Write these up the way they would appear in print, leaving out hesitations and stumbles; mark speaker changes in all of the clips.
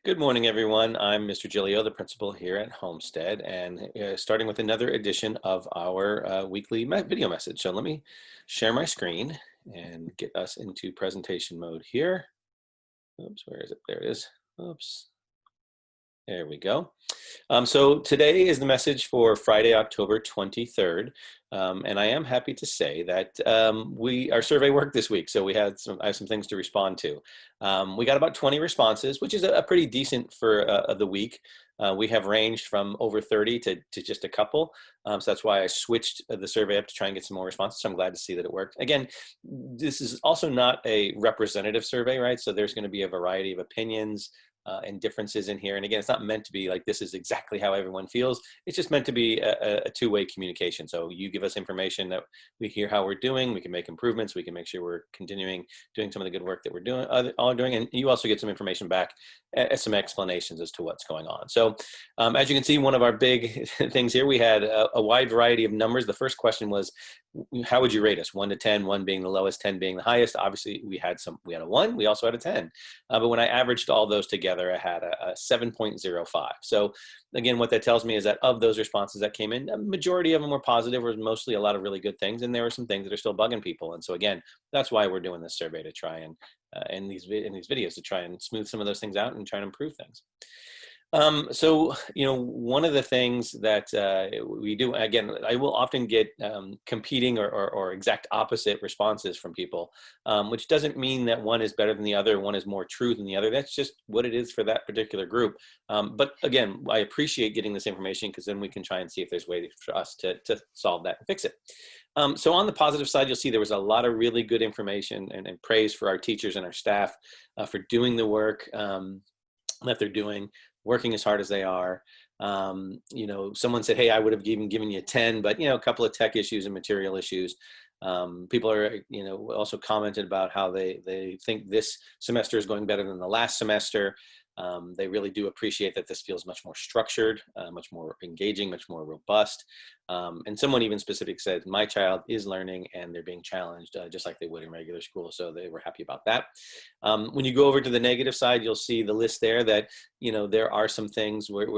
Speaker 1: Good morning, everyone. I'm Mr. Giglio, the principal here at Homestead, and starting with another edition of our weekly video message. So let me share my screen and get us into presentation mode here. Oops, where is it? There it is. Oops. There we go. So today is the message for Friday, October 23rd. And I am happy to say that our survey worked this week. So I have some things to respond to. We got about 20 responses, which is a pretty decent for the week. We have ranged from over 30 to just a couple. So that's why I switched the survey up to try and get some more responses. So I'm glad to see that it worked. Again, this is also not a representative survey, right? So there's going to be a variety of opinions and differences in here. And again, it's not meant to be like this is exactly how everyone feels. It's just meant to be a two-way communication. So you give us information that we hear how we're doing, we can make improvements, we can make sure we're continuing doing some of the good work that we're doing, all doing, and you also get some information back, some explanations as to what's going on. So as you can see, one of our big things here, we had a wide variety of numbers. The first question was, how would you rate us? 1 to 10, 1 being the lowest, 10 being the highest. Obviously, we had a 1, we also had a 10. But when I averaged all those together, I had a 7.05. So again, what that tells me is that of those responses that came in, a majority of them were positive, or mostly a lot of really good things, and there were some things that are still bugging people. And so again, that's why we're doing this survey, to try and in these videos to try and smooth some of those things out and try and improve things. So, one of the things that we do, again, I will often get competing or exact opposite responses from people, which doesn't mean that one is better than the other, one is more true than the other. That's just what it is for that particular group. But again, I appreciate getting this information, because then we can try and see if there's ways for us to solve that and fix it. So on the positive side, you'll see there was a lot of really good information and praise for our teachers and our staff for doing the work that they're doing, working as hard as they are. Someone said, hey, I would have even given you 10, but, a couple of tech issues and material issues. People are, also commented about how they think this semester is going better than the last semester. They really do appreciate that this feels much more structured, much more engaging, much more robust. And someone even specific said, my child is learning and they're being challenged just like they would in regular school. So they were happy about that. When you go over to the negative side, you'll see the list there that, there are some things where,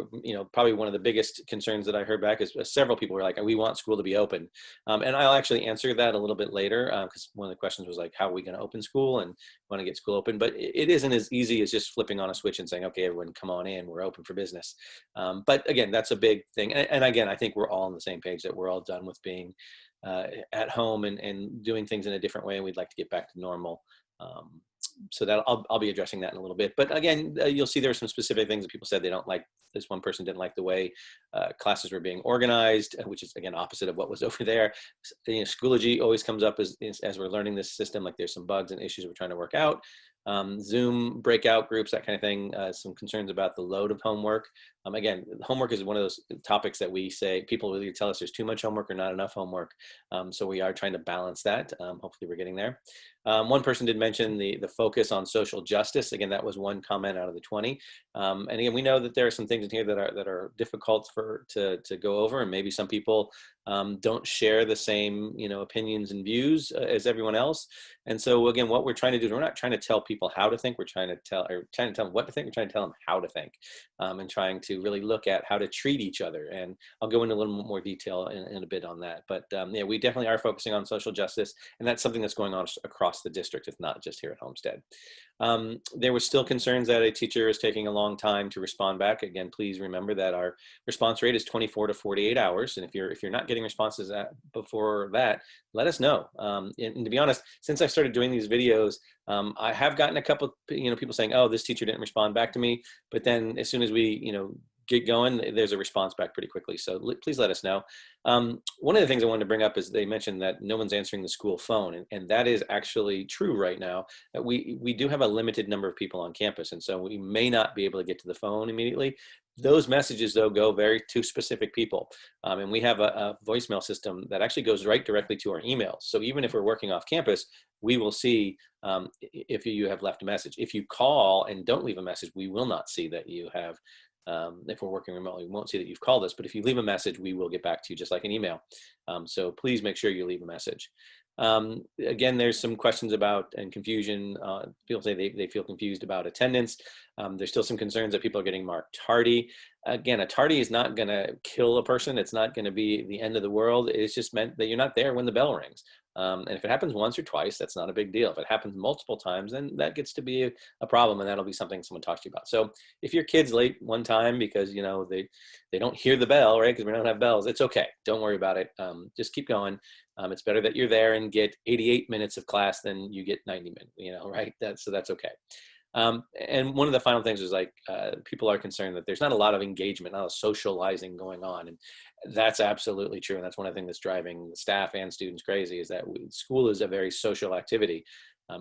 Speaker 1: probably one of the biggest concerns that I heard back is several people were like, we want school to be open. And I'll actually answer that a little bit later, because one of the questions was like, how are we going to open school and want to get school open? But it isn't as easy as just flipping on a switch and saying, okay, everyone come on in, we're open for business. But again, that's a big thing. And again, I think we're all on the same page that we're all done with being at home and doing things in a different way. And we'd like to get back to normal. So that I'll be addressing that in a little bit. But again, you'll see there are some specific things that people said they don't like. This one person didn't like the way classes were being organized, which is again opposite of what was over there. Schoology always comes up as we're learning this system, like there's some bugs and issues we're trying to work out. Zoom breakout groups, that kind of thing. Some concerns about the load of homework. Again, homework is one of those topics that we say people really tell us there's too much homework or not enough homework. So we are trying to balance that. Hopefully we're getting there. One person did mention the focus on social justice. Again, that was one comment out of the 20. And again, we know that there are some things in here that are difficult to go over, and maybe some people don't share the same opinions and views as everyone else. And so again, what we're trying to do is we're not trying to tell people how to think. We're trying to tell them what to think. We're trying to tell them how to think, and trying to really look at how to treat each other. And I'll go into a little more detail in a bit on that. But yeah, we definitely are focusing on social justice, and that's something that's going on across the district, if not just here at Homestead. There was still concerns that a teacher is taking a long time to respond back. Again, please remember that our response rate is 24 to 48 hours. And if you're not getting responses before that, let us know. And to be honest, since I started doing these videos, I have gotten a couple, people saying, oh, this teacher didn't respond back to me. But then as soon as we, get going, there's a response back pretty quickly. So please let us know. One of the things I wanted to bring up is they mentioned that no one's answering the school phone. And that is actually true right now. That we do have a limited number of people on campus. And so we may not be able to get to the phone immediately. Those messages, though, go to specific people. And we have a voicemail system that actually goes directly to our emails. So even if we're working off campus, we will see if you have left a message. If you call and don't leave a message, we will not see that you have. If we're working remotely, we won't see that you've called us. But if you leave a message, we will get back to you just like an email. So please make sure you leave a message. Again, there's some questions about and confusion. People say they feel confused about attendance. There's still some concerns that people are getting marked tardy. Again, a tardy is not going to kill a person. It's not going to be the end of the world. It's just meant that you're not there when the bell rings. And if it happens once or twice, that's not a big deal. If it happens multiple times, then that gets to be a problem, and that'll be something someone talks to you about. So if your kid's late one time because they don't hear the bell, right? Because we don't have bells, it's okay. Don't worry about it. Just keep going. It's better that you're there and get 88 minutes of class than you get 90 minutes, right? So that's okay. And one of the final things is people are concerned that there's not a lot of engagement, not a lot of socializing going on. And that's absolutely true. And that's one of the things that's driving the staff and students crazy, is that school is a very social activity.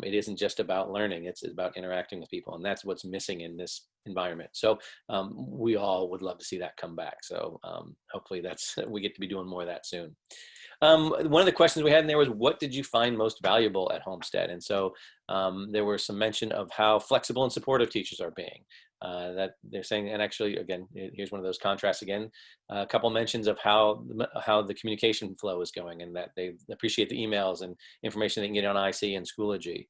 Speaker 1: It isn't just about learning, it's about interacting with people. And that's what's missing in this environment. So we all would love to see that come back. So hopefully we get to be doing more of that soon. One of the questions we had in there was, what did you find most valuable at Homestead? And so there was some mention of how flexible and supportive teachers are being. That they're saying, and actually, again, here's one of those contrasts again, a couple mentions of how the communication flow is going, and that they appreciate the emails and information they can get on IC and Schoology.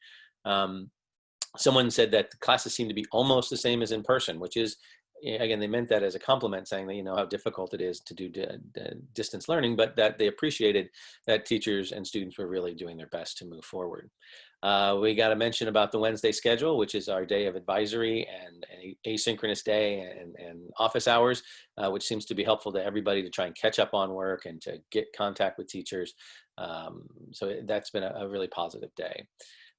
Speaker 1: Someone said that the classes seem to be almost the same as in person, which is, again, they meant that as a compliment, saying that how difficult it is to do distance learning, but that they appreciated that teachers and students were really doing their best to move forward. We got to mention about the Wednesday schedule, which is our day of advisory and asynchronous day and office hours, which seems to be helpful to everybody to try and catch up on work and to get contact with teachers. So that's been a really positive day.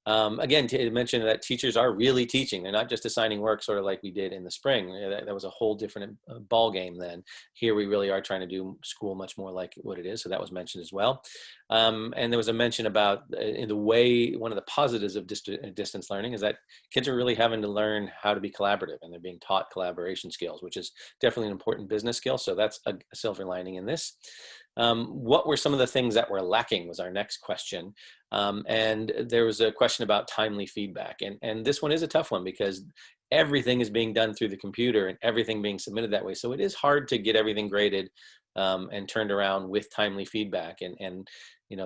Speaker 1: Again, to mention that teachers are really teaching. They're not just assigning work sort of like we did in the spring. That was a whole different ball game then. Here we really are trying to do school much more like what it is. So that was mentioned as well. And there was a mention about in the way, one of the positives of distance learning is that kids are really having to learn how to be collaborative, and they're being taught collaboration skills, which is definitely an important business skill. So that's a silver lining in this. What were some of the things that were lacking was our next question. And there was a question about timely feedback. And this one is a tough one because everything is being done through the computer and everything being submitted that way. So it is hard to get everything graded and turned around with timely feedback. And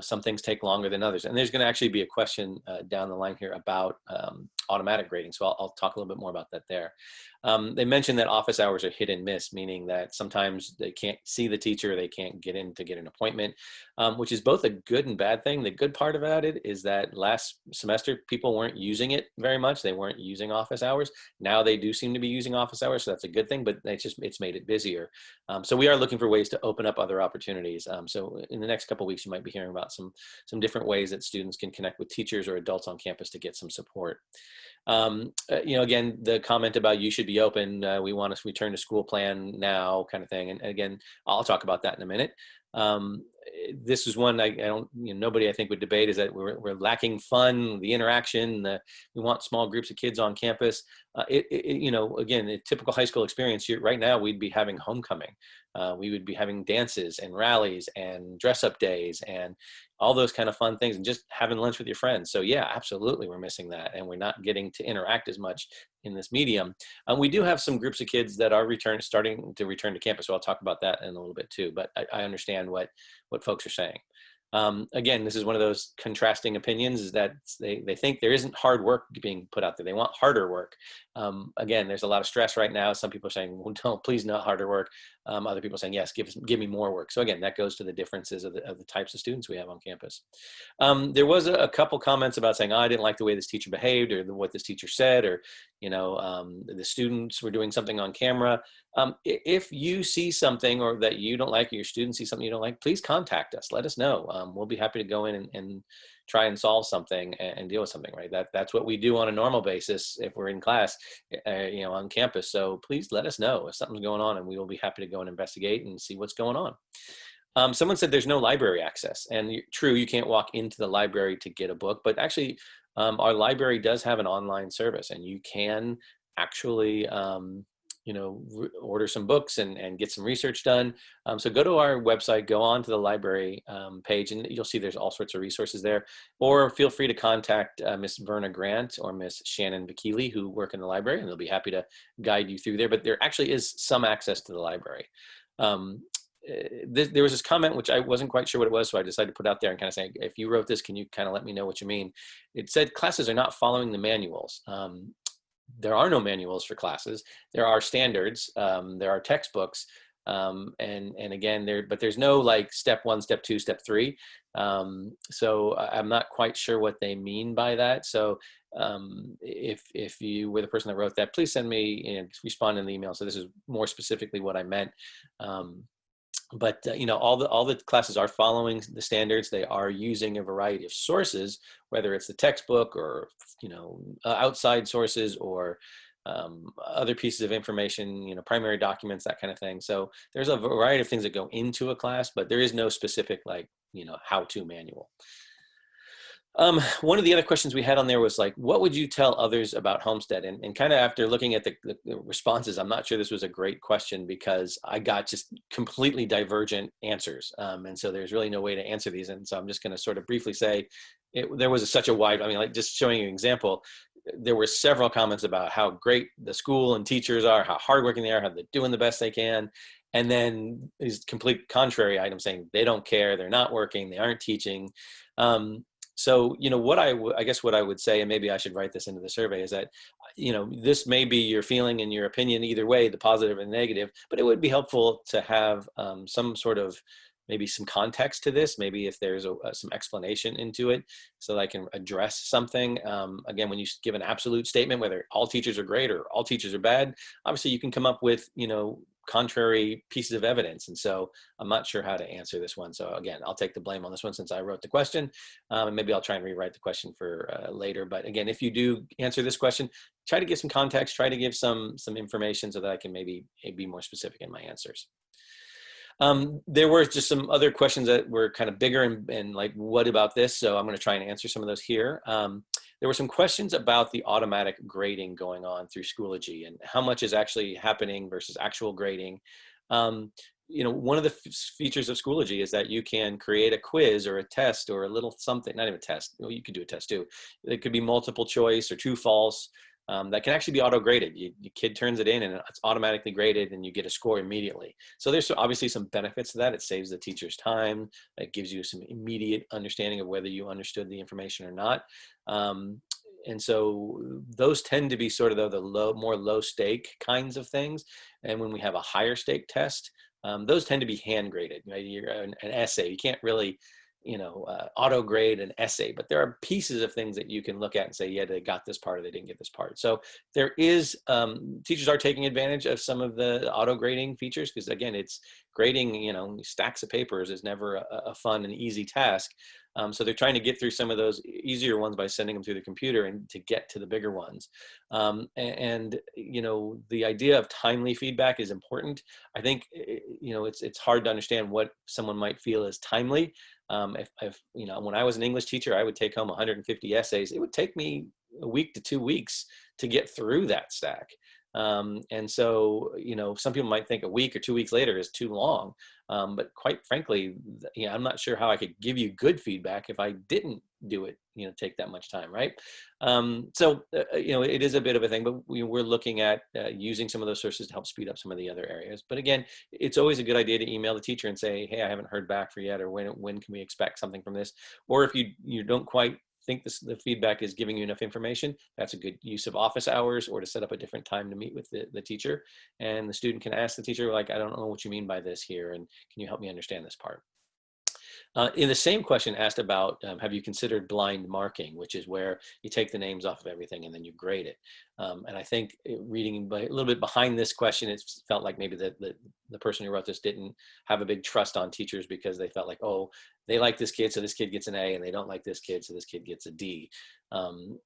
Speaker 1: some things take longer than others. And there's going to actually be a question down the line here about automatic grading. So I'll talk a little bit more about that there. They mentioned that office hours are hit and miss, meaning that sometimes they can't see the teacher, they can't get in to get an appointment, which is both a good and bad thing. The good part about it is that last semester, people weren't using it very much. They weren't using office hours. Now they do seem to be using office hours, so that's a good thing, but it's made it busier. So we are looking for ways to open up other opportunities. So in the next couple of weeks, you might be hearing about some different ways that students can connect with teachers or adults on campus to get some support. Again, the comment about you should be open, we want to return to school plan now kind of thing. And again, I'll talk about that in a minute. This is one I don't, nobody I think would debate, is that we're lacking fun, the interaction, we want small groups of kids on campus. Again, a typical high school experience here right now, we'd be having homecoming. We would be having dances and rallies and dress up days and all those kind of fun things, and just having lunch with your friends. So yeah, absolutely, we're missing that, and we're not getting to interact as much in this medium. We do have some groups of kids that are starting to return to campus, so I'll talk about that in a little bit too, but I understand what folks are saying. Again, this is one of those contrasting opinions, is that they think there isn't hard work being put out there. They want harder work. Again, there's a lot of stress right now. Some people are saying, well, no, please, not harder work. Other people are saying, yes, give me more work. So again, that goes to the differences of the types of students we have on campus. There was a couple comments about saying, oh, I didn't like the way this teacher behaved, or what this teacher said, or the students were doing something on camera. If you see something or that you don't like, or your students see something you don't like, please contact us. Let us know. We'll be happy to go in and try and solve something and deal with something, right? That's what we do on a normal basis if we're in class, on campus. So please let us know if something's going on, and we will be happy to go and investigate and see what's going on. Someone said there's no library access, and true, you can't walk into the library to get a book, but actually our library does have an online service, and you can actually order some books and get some research done. So go to our website, go on to the library page, and you'll see there's all sorts of resources there. Or feel free to contact Miss Verna Grant or Miss Shannon Vakili, who work in the library, and they'll be happy to guide you through there. But there actually is some access to the library. there was this comment, which I wasn't quite sure what it was, so I decided to put out there and kind of say, if you wrote this, can you kind of let me know what you mean? It said classes are not following the manuals. There are no manuals for classes. There are standards. There are textbooks. And again, but there's no like step 1, step 2, step 3. So I'm not quite sure what they mean by that. So if you were the person that wrote that, please send me, respond in the email. So this is more specifically what I meant. But all the classes are following the standards. They are using a variety of sources, whether it's the textbook or outside sources or other pieces of information, primary documents, that kind of thing. So there's a variety of things that go into a class, but there is no specific how-to manual. One of the other questions we had on there was like, what would you tell others about Homestead? And kind of after looking at the responses, I'm not sure this was a great question because I got just completely divergent answers. And so there's really no way to answer these. And so I'm just going to sort of briefly say there was such a wide, like just showing you an example, there were several comments about how great the school and teachers are, how hardworking they are, how they're doing the best they can. And then these complete contrary items saying they don't care, they're not working, they aren't teaching. So, I guess what I would say, and maybe I should write this into the survey, is that, this may be your feeling and your opinion either way, the positive and negative, but it would be helpful to have some sort of, maybe some context to this, maybe if there's some explanation into it so that I can address something. Again, when you give an absolute statement, whether all teachers are great or all teachers are bad, obviously you can come up with, contrary pieces of evidence. And so I'm not sure how to answer this one. So again, I'll take the blame on this one since I wrote the question, and maybe I'll try and rewrite the question for later. But again, if you do answer this question, try to give some context, try to give some information so that I can maybe be more specific in my answers. There were just some other questions that were kind of bigger and like, what about this? So I'm going to try and answer some of those here. There were some questions about the automatic grading going on through Schoology and how much is actually happening versus actual grading. One of the features of Schoology is that you can create a quiz or a test or a little something, not even a test. You could do a test too. It could be multiple choice or true, false. That can actually be auto-graded. Your kid turns it in and it's automatically graded and you get a score immediately. So there's obviously some benefits to that. It saves the teacher's time. It gives you some immediate understanding of whether you understood the information or not. And so those tend to be sort of the more low stake kinds of things. And when we have a higher stake test, those tend to be hand graded. You're an essay. You can't really auto grade an essay, but there are pieces of things that you can look at and say, yeah, they got this part or they didn't get this part. So there is, teachers are taking advantage of some of the auto grading features because again, it's grading, stacks of papers is never a fun and easy task. So they're trying to get through some of those easier ones by sending them through the computer and to get to the bigger ones. The idea of timely feedback is important. I think, it's hard to understand what someone might feel is timely. When I was an English teacher, I would take home 150 essays. It would take me a week to 2 weeks to get through that stack. And so, some people might think a week or 2 weeks later is too long. But quite frankly, I'm not sure how I could give you good feedback if I didn't do it, take that much time, right? It is a bit of a thing, but we're looking at using some of those sources to help speed up some of the other areas. But again, it's always a good idea to email the teacher and say, hey, I haven't heard back for yet, or when can we expect something from this? Or if you don't quite think the feedback is giving you enough information, that's a good use of office hours or to set up a different time to meet with the teacher. And the student can ask the teacher, like, I don't know what you mean by this here, and can you help me understand this part? In the same question asked about, have you considered blind marking, which is where you take the names off of everything and then you grade it. And I think reading a little bit behind this question, it felt like maybe the person who wrote this didn't have a big trust on teachers because they felt like, oh, they like this kid, so this kid gets an A, and they don't like this kid, so this kid gets a D. That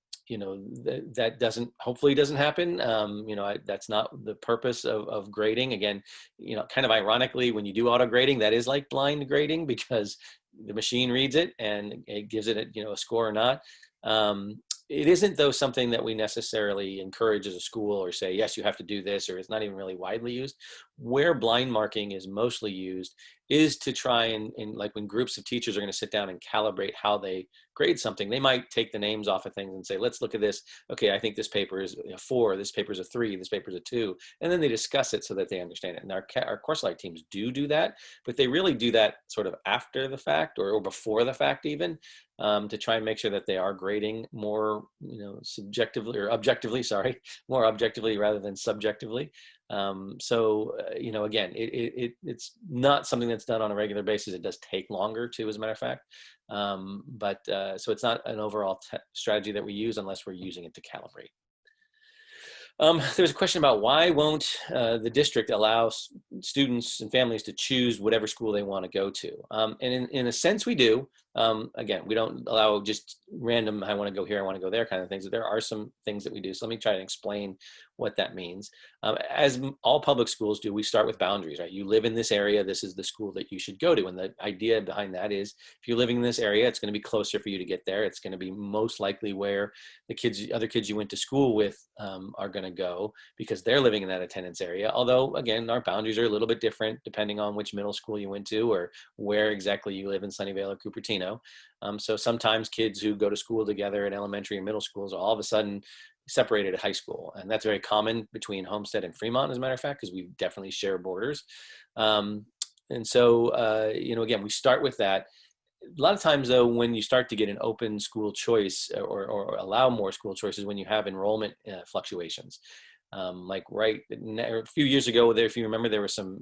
Speaker 1: hopefully doesn't happen. That's not the purpose of grading. Again, kind of ironically, when you do auto grading, that is like blind grading because the machine reads it and it gives it a score or not. It isn't, though, something that we necessarily encourage as a school or say, yes, you have to do this, or it's not even really widely used. Where blind marking is mostly used is to try and like when groups of teachers are going to sit down and calibrate how they grade something, they might take the names off of things and say, let's look at this. Okay, I think this paper is a 4, this paper is a 3, this paper is a 2. And then they discuss it so that they understand it. And our course light teams do that, but they really do that sort of after the fact or before the fact even, to try and make sure that they are grading more, subjectively or objectively, sorry, more objectively rather than subjectively. Again, it's not something that's done on a regular basis. It does take longer too, as a matter of fact. So it's not an overall strategy that we use unless we're using it to calibrate. There's a question about why won't the district allow students and families to choose whatever school they want to go to. And in a sense we do. Again, we don't allow just random, I want to go here, I want to go there kind of things. There are some things that we do. So let me try to explain what that means. As all public schools do, we start with boundaries, right? You live in this area, this is the school that you should go to. And the idea behind that is if you're living in this area, it's going to be closer for you to get there. It's going to be most likely where the other kids you went to school with are going to go because they're living in that attendance area. Although, again, our boundaries are a little bit different depending on which middle school you went to or where exactly you live in Sunnyvale or Cupertino. So sometimes kids who go to school together at elementary and middle schools are all of a sudden separated at high school. And that's very common between Homestead and Fremont, as a matter of fact, because we definitely share borders. Again, we start with that. A lot of times, though, when you start to get an open school choice or allow more school choices, when you have enrollment fluctuations. A few years ago there, if you remember, there was some,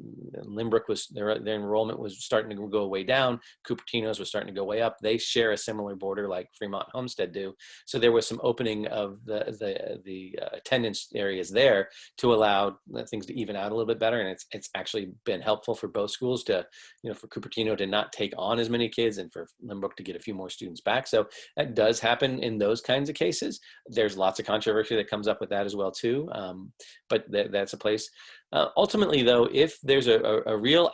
Speaker 1: Limbrook was, their enrollment was starting to go way down. Cupertino's was starting to go way up. They share a similar border like Fremont and Homestead do. So there was some opening of the attendance areas there to allow things to even out a little bit better. And it's actually been helpful for both schools to, for Cupertino to not take on as many kids and for Limbrook to get a few more students back. So that does happen in those kinds of cases. There's lots of controversy that comes up with that as well too. But that's a place. Ultimately, though, if there's a real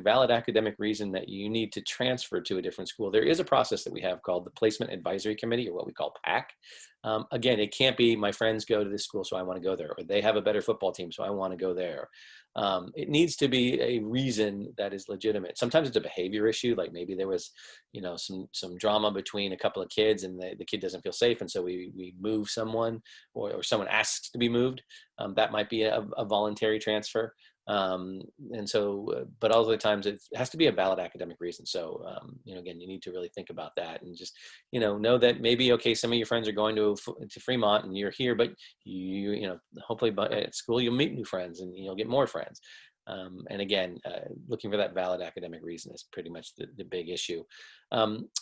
Speaker 1: valid academic reason that you need to transfer to a different school, there is a process that we have called the Placement Advisory Committee, or what we call PAC. Again, it can't be my friends go to this school, so I want to go there, or they have a better football team, so I want to go there. It needs to be a reason that is legitimate. Sometimes it's a behavior issue, like maybe there was, some drama between a couple of kids and the kid doesn't feel safe, and so we move someone, or someone asks to be moved. That might be a voluntary transfer. But all the times it has to be a valid academic reason. So, again, you need to really think about that and just, know that maybe, okay, some of your friends are going to Fremont and you're here, but hopefully at school you'll meet new friends and you'll get more friends. And again, looking for that valid academic reason is pretty much the big issue.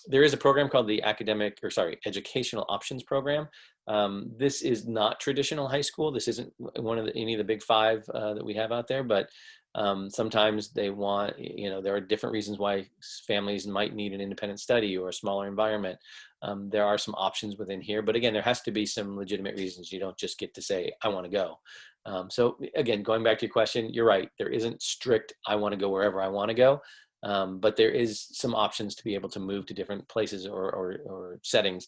Speaker 1: There is a program called the Educational Options Program. This is not traditional high school. This isn't one of any of the big 5 that we have out there, but sometimes they want, there are different reasons why families might need an independent study or a smaller environment. There are some options within here, but again, there has to be some legitimate reasons. You don't just get to say, I want to go. So again, going back to your question, you're right. There isn't strict, I want to go wherever I want to go. But there is some options to be able to move to different places or settings,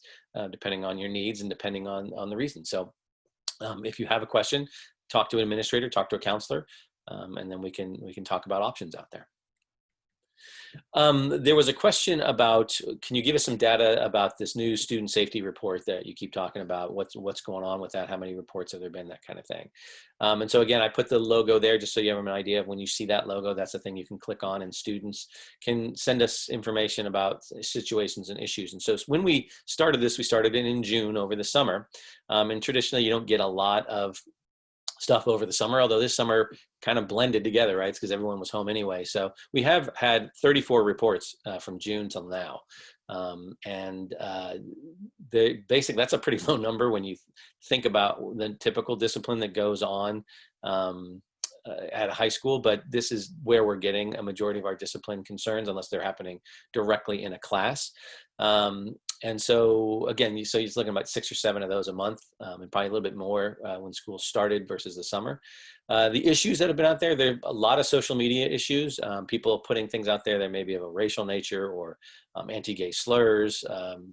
Speaker 1: depending on your needs and depending on the reason. So if you have a question, talk to an administrator, talk to a counselor, and then we can talk about options out there. There was a question about, can you give us some data about this new student safety report that you keep talking about? What's going on with that? How many reports have there been? That kind of thing. And so again, I put the logo there just so you have an idea of when you see that logo, that's the thing you can click on, and students can send us information about situations and issues. And so when we started this, we started it in June over the summer. And traditionally you don't get a lot of stuff over the summer, although this summer kind of blended together, right? It's because everyone was home anyway. So we have had 34 reports from June till now. Basically, that's a pretty low number when you think about the typical discipline that goes on at a high school, but this is where we're getting a majority of our discipline concerns, unless they're happening directly in a class. And so again, so you're looking about 6 or 7 of those a month, and probably a little bit more when school started versus the summer. The issues that have been out there are a lot of social media issues, people putting things out there that may be of a racial nature or anti-gay slurs.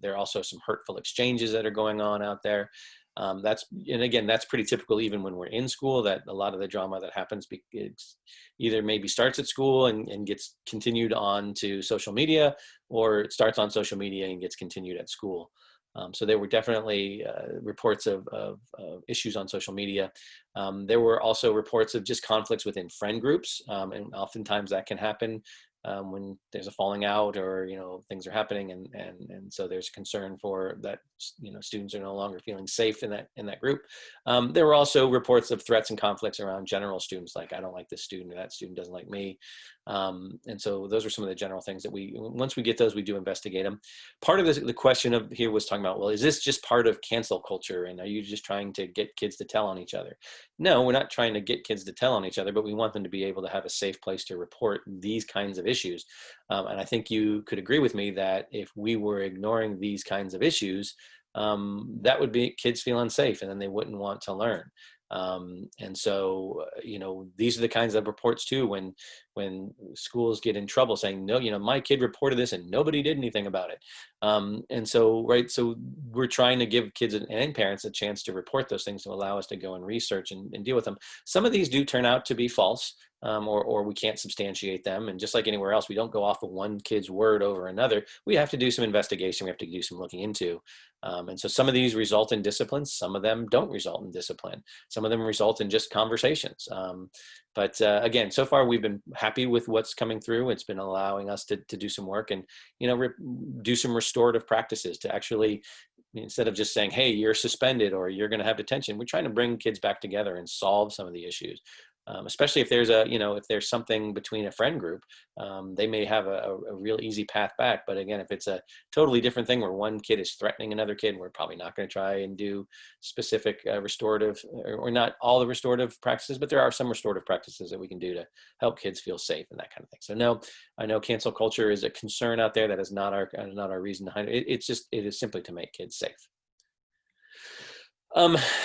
Speaker 1: There are also some hurtful exchanges that are going on out there. And again, that's pretty typical even when we're in school, that a lot of the drama that happens either maybe starts at school and gets continued on to social media, or it starts on social media and gets continued at school. So there were definitely reports of issues on social media. There were also reports of just conflicts within friend groups, and oftentimes that can happen when there's a falling out, or things are happening, and so there's concern for that students are no longer feeling safe in that group. There were also reports of threats and conflicts around general students, like I don't like this student, or that student doesn't like me. And so those are some of the general things that once we get those, we do investigate them. Part of the question of here was talking about, well, is this just part of cancel culture, and are you just trying to get kids to tell on each other? No, we're not trying to get kids to tell on each other, but we want them to be able to have a safe place to report these kinds of issues. And I think you could agree with me that if we were ignoring these kinds of issues, that would be kids feel unsafe, and then they wouldn't want to learn. And so, these are the kinds of reports too, when schools get in trouble saying, no, my kid reported this and nobody did anything about it. And so, right. So we're trying to give kids and parents a chance to report those things to allow us to go and research and deal with them. Some of these do turn out to be false, or we can't substantiate them. And just like anywhere else, we don't go off of one kid's word over another. We have to do some investigation. We have to do some looking into. And so some of these result in discipline. Some of them don't result in discipline. Some of them result in just conversations. But again, so far we've been happy with what's coming through. It's been allowing us to do some work and, do some restorative practices to actually, instead of just saying, hey, you're suspended or you're going to have detention, we're trying to bring kids back together and solve some of the issues. Especially if there's if there's something between a friend group, they may have a real easy path back. But again, if it's a totally different thing where one kid is threatening another kid, we're probably not going to try and do specific restorative, or not all the restorative practices, but there are some restorative practices that we can do to help kids feel safe and that kind of thing. So no, I know cancel culture is a concern out there. That is not our reason behind it. It is simply to make kids safe.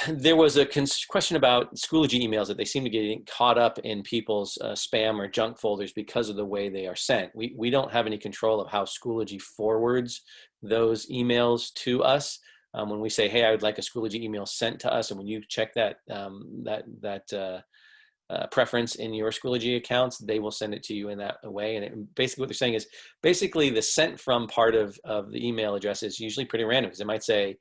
Speaker 1: There was a question about Schoology emails, that they seem to get caught up in people's spam or junk folders because of the way they are sent. We don't have any control of how Schoology forwards those emails to us. When we say, hey, I would like a Schoology email sent to us, and when you check that preference in your Schoology accounts, they will send it to you in that way. And basically what they're saying is, basically the sent from part of the email address is usually pretty random, because it might say,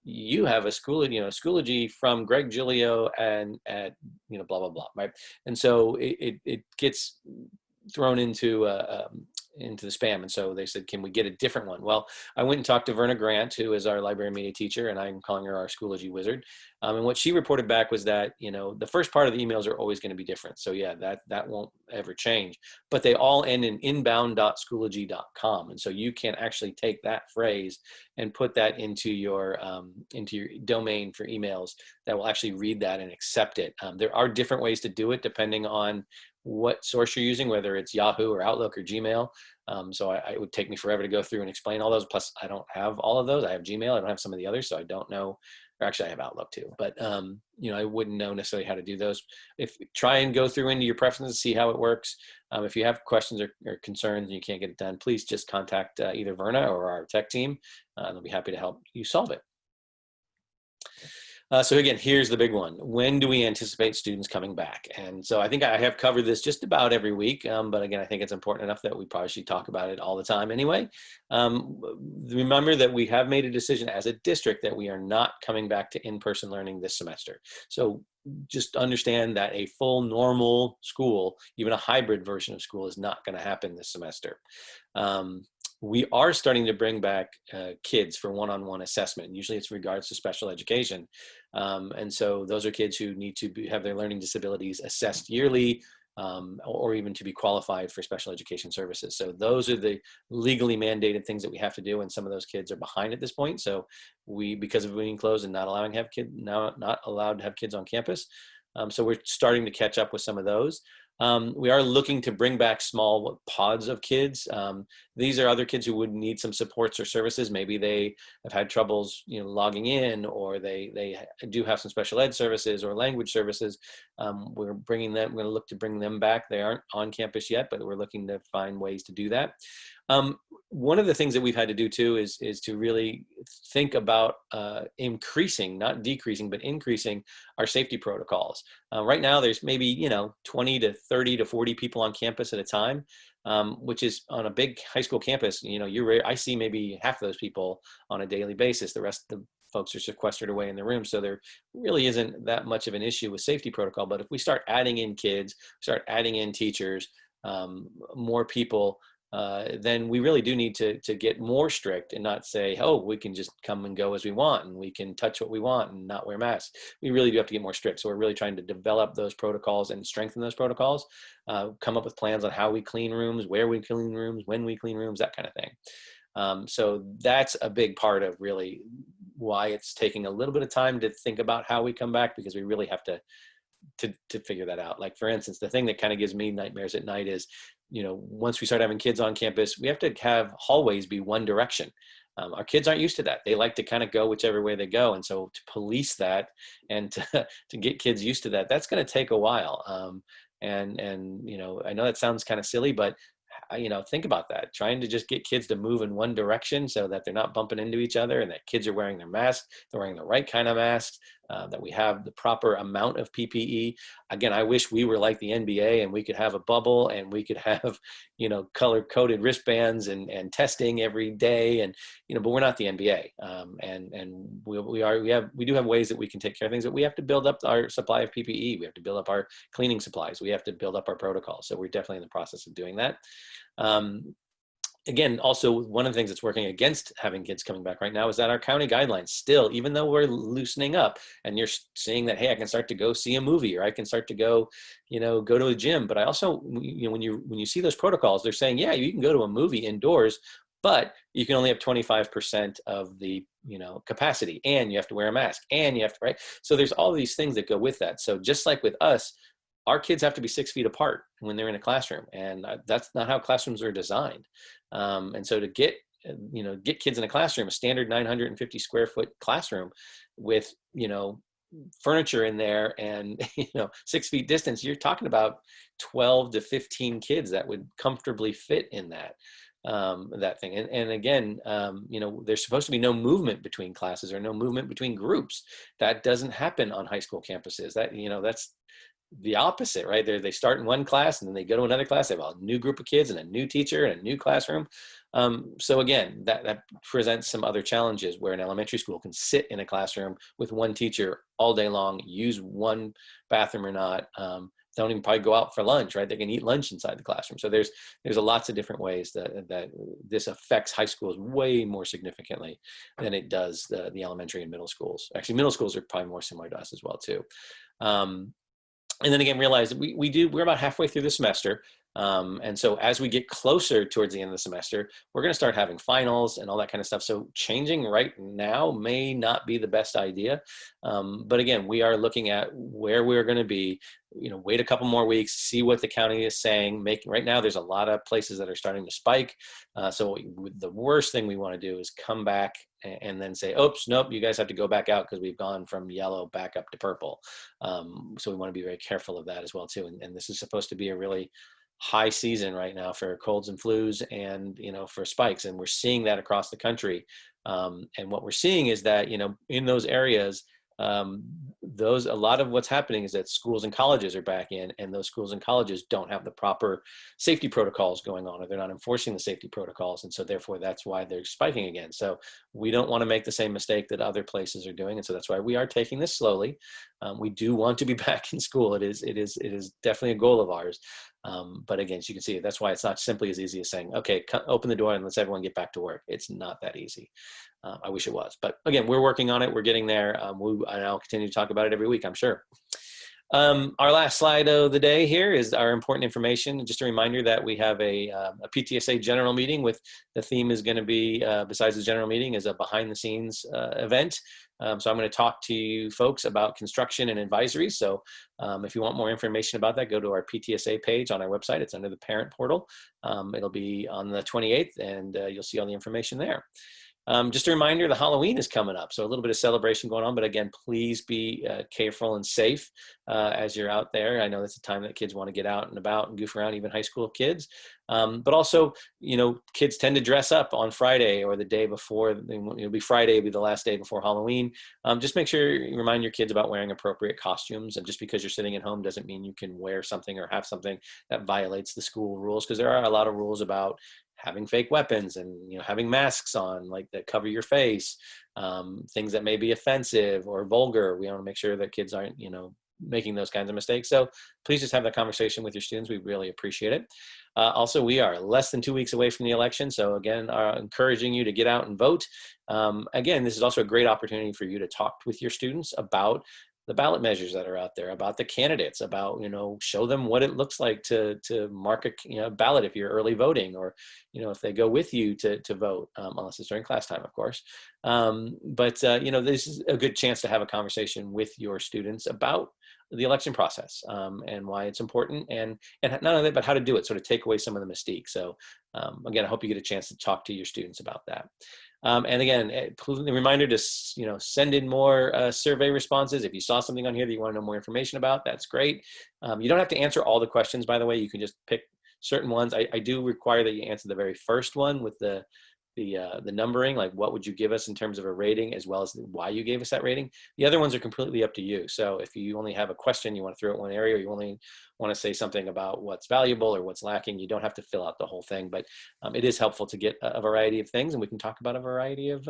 Speaker 1: you have a Schoology from Greg Giglio and at blah blah blah, right? And so it gets thrown into the spam. And so they said, can we get a different one? Well, I went and talked to Verna Grant, who is our library media teacher, and I'm calling her our Schoology wizard. And what she reported back was that, the first part of the emails are always going to be different. So yeah, that won't ever change, but they all end in inbound.schoology.com. And so you can actually take that phrase and put that into your domain for emails that will actually read that and accept it. There are different ways to do it depending on what source you're using, whether it's Yahoo or Outlook or Gmail. So it would take me forever to go through and explain all those. Plus, I don't have all of those. I have Gmail. I don't have some of the others, so I don't know. Or actually, I have Outlook too. But I wouldn't know necessarily how to do those. Try and go through into your preferences, see how it works. If you have questions or concerns and you can't get it done, please just contact either Verna or our tech team. They'll be happy to help you solve it. So again, here's the big one. When do we anticipate students coming back? And so I think I have covered this just about every week, but again, I think it's important enough that we probably should talk about it all the time anyway. Remember that we have made a decision as a district that we are not coming back to in-person learning this semester. So just understand that a full normal school, even a hybrid version of school, is not going to happen this semester. We are starting to bring back kids for one-on-one assessment. Usually it's regards to special education. And so those are kids who need to have their learning disabilities assessed yearly, or even to be qualified for special education services. So those are the legally mandated things that we have to do. And some of those kids are behind at this point. So because of being closed and not allowed to have kids on campus. So we're starting to catch up with some of those. We are looking to bring back small pods of kids. these are other kids who would need some supports or services. Maybe they have had troubles, logging in, or they do have some special ed services or language services. We're going to look to bring them back. They aren't on campus yet, but we're looking to find ways to do that. One of the things that we've had to do too is to really think about increasing, not decreasing, but increasing our safety protocols. Right now, there's maybe 20 to 30 to 40 people on campus at a time, which is on a big high school campus. I see maybe half of those people on a daily basis. The rest of the folks are sequestered away in their rooms, so there really isn't that much of an issue with safety protocol. But if we start adding in kids, start adding in teachers, more people, then we really do need to get more strict and not say, oh, we can just come and go as we want and we can touch what we want and not wear masks. We really do have to get more strict. So we're really trying to develop those protocols and strengthen those protocols, come up with plans on how we clean rooms, where we clean rooms, when we clean rooms, that kind of thing. So that's a big part of really why it's taking a little bit of time to think about how we come back, because we really have to figure that out. Like, for instance, the thing that kind of gives me nightmares at night is, once we start having kids on campus, we have to have hallways be one direction. Our kids aren't used to that. They like to kind of go whichever way they go. And so to police that and to get kids used to that, that's going to take a while. And I know that sounds kind of silly, but think about that, trying to just get kids to move in one direction so that they're not bumping into each other, and that kids are wearing their masks, they're wearing the right kind of masks, that we have the proper amount of PPE. Again, I wish we were like the NBA and we could have a bubble and we could have, color coded wristbands and testing every day. And, but we're not the NBA. And we do have ways that we can take care of things, but we have to build up our supply of PPE. We have to build up our cleaning supplies. We have to build up our protocols. So we're definitely in the process of doing that. Again, also one of the things that's working against having kids coming back right now is that our county guidelines still, even though we're loosening up and you're seeing that, hey, I can start to go see a movie, or I can start to go, go to a gym. But I also, when you see those protocols, they're saying, yeah, you can go to a movie indoors, but you can only have 25% of the, capacity, and you have to wear a mask, and you have to, right? So there's all these things that go with that. So just like with us, our kids have to be 6 feet apart when they're in a classroom, and that's not how classrooms are designed. And so to get kids in a classroom, a standard 950 square foot classroom with, furniture in there and, 6 feet distance, you're talking about 12 to 15 kids that would comfortably fit in that thing. And again, there's supposed to be no movement between classes or no movement between groups. That doesn't happen on high school campuses. That's the opposite, right? They start in one class and then they go to another class. They have a new group of kids and a new teacher and a new classroom. So again, that presents some other challenges where an elementary school can sit in a classroom with one teacher all day long, use one bathroom or not. Don't even probably go out for lunch, right? They can eat lunch inside the classroom. So there's a lots of different ways that this affects high schools way more significantly than it does the elementary and middle schools. Actually, middle schools are probably more similar to us as well too. And then again, realize that we're about halfway through the semester. And so as we get closer towards the end of the semester, we're going to start having finals and all that kind of stuff. So changing right now may not be the best idea. But again, we are looking at where we're going to be, wait a couple more weeks, see what the county is saying. Right now, there's a lot of places that are starting to spike. So the worst thing we want to do is come back and then say, oops, nope, you guys have to go back out because we've gone from yellow back up to purple. So we want to be very careful of that as well too. And this is supposed to be a really high season right now for colds and flus and, for spikes. And we're seeing that across the country. And what we're seeing is that, in those areas, a lot of what's happening is that schools and colleges are back in, and those schools and colleges don't have the proper safety protocols going on, or they're not enforcing the safety protocols. And so therefore that's why they're spiking again. So we don't want to make the same mistake that other places are doing. And so that's why we are taking this slowly. We do want to be back in school. It is definitely a goal of ours. But again, as you can see, that's why it's not simply as easy as saying, okay, open the door and let's everyone get back to work. It's not that easy. I wish it was, but again, we're working on it. We're getting there. And I'll continue to talk about it every week, I'm sure. Our last slide of the day here is our important information. Just a reminder that we have a PTSA general meeting with the theme is going to be, besides the general meeting, is a behind the scenes event. So I'm going to talk to you folks about construction and advisory. So if you want more information about that, go to our PTSA page on our website. It's under the parent portal. It'll be on the 28th, and you'll see all the information there. Just a reminder, the Halloween is coming up, so a little bit of celebration going on, but again, please be careful and safe as you're out there. I know that's a time that kids want to get out and about and goof around, even high school kids. But also, you know, kids tend to dress up on Friday or the day before. It'll be Friday, it'll be the last day before Halloween. Just make sure you remind your kids about wearing appropriate costumes. And just because you're sitting at home doesn't mean you can wear something or have something that violates the school rules, because there are a lot of rules about having fake weapons and, you know, having masks on, like, that cover your face, things that may be offensive or vulgar. We want to make sure that kids aren't, you know, making those kinds of mistakes. So please just have that conversation with your students. We really appreciate it. Also, we are less than 2 weeks away from the election. So again, encouraging you to get out and vote. Again, this is also a great opportunity for you to talk with your students about the ballot measures that are out there, about the candidates, about, you know, show them what it looks like to mark a, you know, ballot if you're early voting, or, you know, if they go with you to vote, unless it's during class time, of course. You know, this is a good chance to have a conversation with your students about the election process, and why it's important, and not only that, but how to do it, sort of take away some of the mystique. So again, I hope you get a chance to talk to your students about that. And again, a reminder to, you know, send in more survey responses. If you saw something on here that you want to know more information about, that's great. You don't have to answer all the questions, by the way. You can just pick certain ones. I do require that you answer the very first one with the numbering, like what would you give us in terms of a rating, as well as why you gave us that rating. The other ones are completely up to you. So if you only have a question you want to throw at one area, or you only want to say something about what's valuable or what's lacking, you don't have to fill out the whole thing. But it is helpful to get a variety of things, and we can talk about a variety of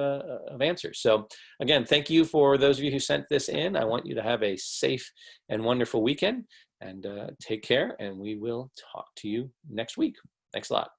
Speaker 1: answers. So again, thank you for those of you who sent this in. I want you to have a safe and wonderful weekend, and take care, and we will talk to you next week. Thanks a lot.